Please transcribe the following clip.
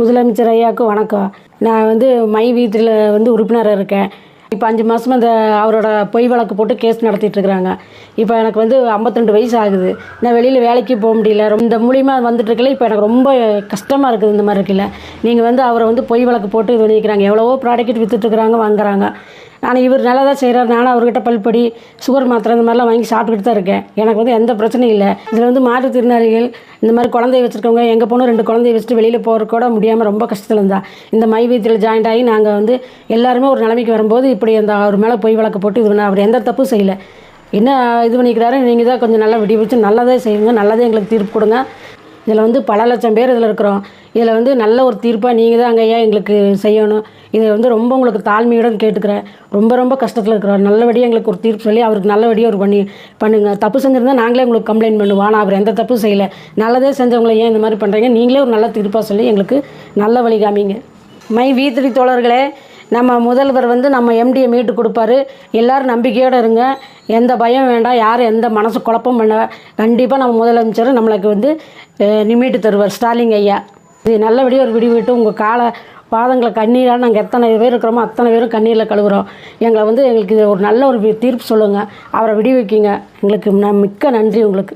முதலமைச்சர் ஐயாவுக்கு வணக்கம். நான் மை வீட்டில் உறுப்பினராக இருக்கேன். இப்போ 5 மாதமாக அவரோட பொய் வழக்கு போட்டு கேஸ் நடத்திட்டுருக்குறாங்க. இப்போ எனக்கு 52 வயசு ஆகுது. நான் வெளியில் வேலைக்கு போக முடியல. இந்த மூலிமா வந்துட்டுருக்கல. இப்போ எனக்கு ரொம்ப கஷ்டமாக இருக்குது. இந்த மாதிரி இருக்குல்ல, நீங்கள் அவரை பொய் வழக்கு போட்டு இது பண்ணிக்கிறாங்க. எவ்வளவோ ப்ராடக்ட் விற்றுட்டுருக்குறாங்க, வாங்குறாங்க. ஆனால் இவர் நல்லா தான் செய்கிறார். நானும் அவர்கிட்ட பல்படி, சுகர் மாத்திரை இந்த மாதிரிலாம் வாங்கி சாப்பிட்டுக்கிட்டு தான் இருக்கேன். எனக்கு எந்த பிரச்சனையும் இல்லை. இதில் மாற்றுத்திறனாளிகள், இந்த மாதிரி குழந்தைய வச்சுருக்கவங்க, எங்கள் பொண்ணு 2 குழந்தைய வச்சுட்டு வெளியில் போகிறக்கு கூட முடியாமல் ரொம்ப கஷ்டத்தில் இருந்தா இந்த மை வீட்டில் ஜாயின்ட் ஆகி நாங்கள் எல்லாருமே ஒரு நிலைமைக்கு வரும்போது இப்படி அவர் மேலே பொய் வழக்கு போட்டு இது அவர் எந்த தப்பும் செய்யலை. என்ன இது பண்ணிக்கிறாரு, நீங்கள் தான் கொஞ்சம் நல்லா விடி வச்சு நல்லதே செய்யுங்க, நல்லதே எங்களுக்கு தீர்ப்பு கொடுங்க. இதில் பல லட்சம் பேர் இதில் இருக்கிறோம். இதில் நல்ல ஒரு தீர்ப்பாக நீங்கள் தான் அங்கே ஐயா எங்களுக்கு செய்யணும். இதை ரொம்ப உங்களுக்கு தாழ்மையுடன் கேட்டுக்கிறேன். ரொம்ப கஷ்டத்தில் இருக்கிறோம். நல்லபடியாக எங்களுக்கு ஒரு தீர்ப்பு சொல்லி அவருக்கு நல்லபடியாக ஒரு பண்ணுங்கள். தப்பு செஞ்சுருந்தா நாங்களே உங்களுக்கு கம்ப்ளைண்ட் பண்ணுவோம். ஆனால் அவர் எந்த தப்பும் செய்யலை. நல்லதே செஞ்சவங்களை ஏன் இந்த மாதிரி பண்ணுறீங்க? நீங்களே ஒரு நல்ல தீர்ப்பாக சொல்லி எங்களுக்கு நல்ல வழி காமிங்க. மை வீத்திரி தோழர்களே, நம்ம முதல்வர் நம்ம எம்டியை மீட்டு கொடுப்பாரு. எல்லோரும் நம்பிக்கையோடு இருங்க. எந்த பயம் வேண்டாம். யாரும் எந்த மனசு குழப்பம் பண்ண. கண்டிப்பாக நம்ம முதலமைச்சர் நம்மளுக்கு மீட்டு தருவார். ஸ்டாலின் ஐயா இது நல்லபடியாக ஒரு விட்டு உங்கள் பாதங்களை கண்ணீரால் நாங்கள் எத்தனை பேர் இருக்கிறோமோ அத்தனை பேரும் கண்ணீரில் கழுவுறோம். எங்களுக்கு எங்களுக்கு ஒரு நல்ல ஒரு தீர்ப்பு சொல்லுங்கள். அவரை விடுவிக்கிங்க. எங்களுக்கு மிக்க நன்றி உங்களுக்கு.